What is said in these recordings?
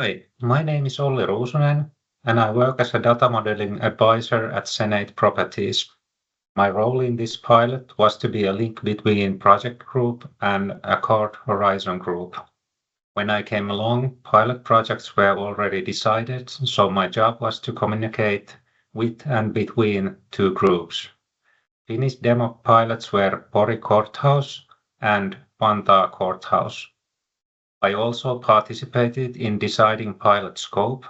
Hi, my name is Olli Ruusunen, and I work as a data modeling advisor at Senate Properties. My role in this pilot was to be a link between project group and Accord Horizon group. When I came along, pilot projects were already decided, so my job was to communicate with and between two groups. Finnish demo pilots were Pori Courthouse and Vantaa Courthouse. I also participated in deciding pilot scope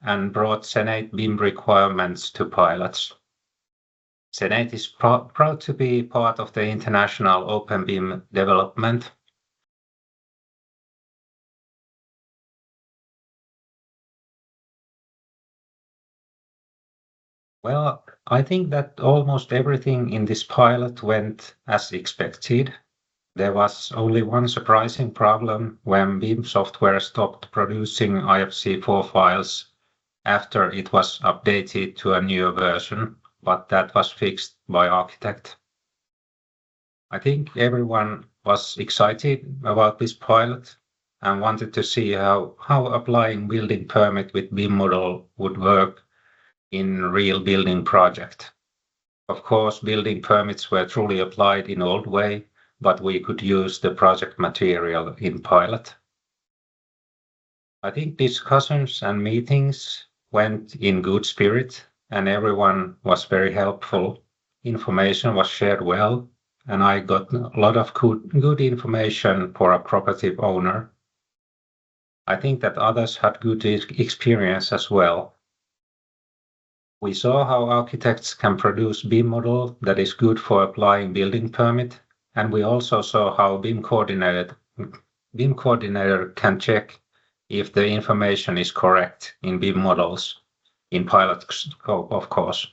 and brought Senate BIM requirements to pilots. Senate is proud to be part of the international open BIM development. Well, I think that almost everything in this pilot went as expected. There was only one surprising problem when BIM software stopped producing IFC4 files after it was updated to a newer version, but that was fixed by architect. I think everyone was excited about this pilot and wanted to see how applying building permit with BIM model would work in real building project. Of course, building permits were truly applied in old way, but we could use the project material in pilot. I think discussions and meetings went in good spirit and everyone was very helpful. Information was shared well and I got a lot of good information for a property owner. I think that others had good experience as well. We saw how architects can produce BIM model that is good for applying building permit, and we also saw how BIM coordinator can check if the information is correct in BIM models, in pilot scope, of course.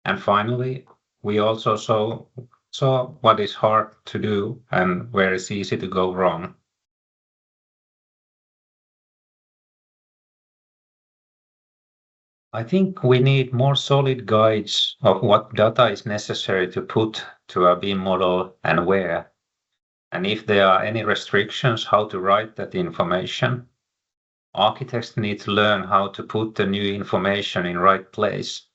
And finally, we also saw what is hard to do and where it's easy to go wrong. I think we need more solid guides of what data is necessary to put to a BIM model and where, and if there are any restrictions, how to write that information. Architects need to learn how to put the new information in right place.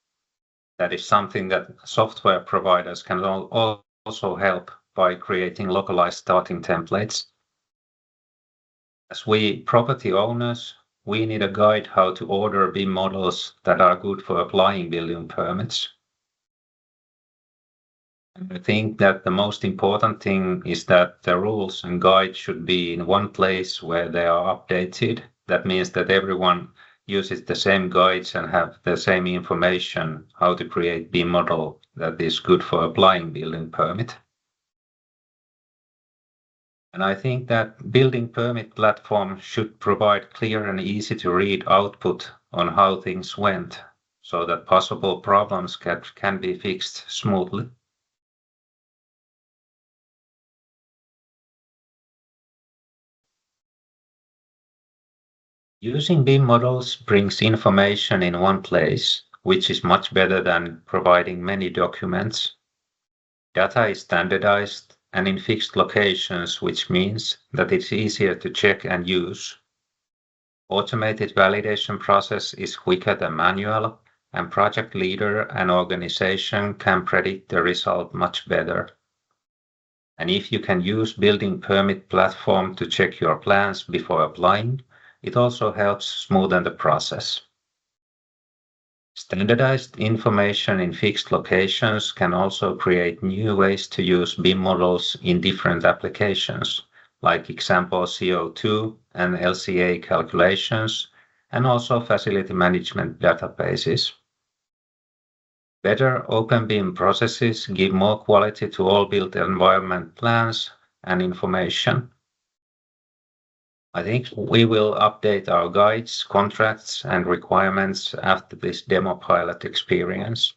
That is something that software providers can also help by creating localized starting templates. As we property owners, we need a guide how to order BIM models that are good for applying building permits. I think that the most important thing is that the rules and guides should be in one place where they are updated. That means that everyone uses the same guides and have the same information how to create BIM model that is good for applying building permit. And I think that building permit platform should provide clear and easy to read output on how things went so that possible problems can be fixed smoothly. Using BIM models brings information in one place, which is much better than providing many documents. Data is standardized and in fixed locations, which means that it's easier to check and use. Automated validation process is quicker than manual, and project leader and organization can predict the result much better. And if you can use building permit platform to check your plans before applying, it also helps smoothen the process. Standardized information in fixed locations can also create new ways to use BIM models in different applications, like example CO2 and LCA calculations, and also facility management databases. Better open BIM processes give more quality to all built environment plans and information. I think we will update our guides, contracts, and requirements after this demo pilot experience.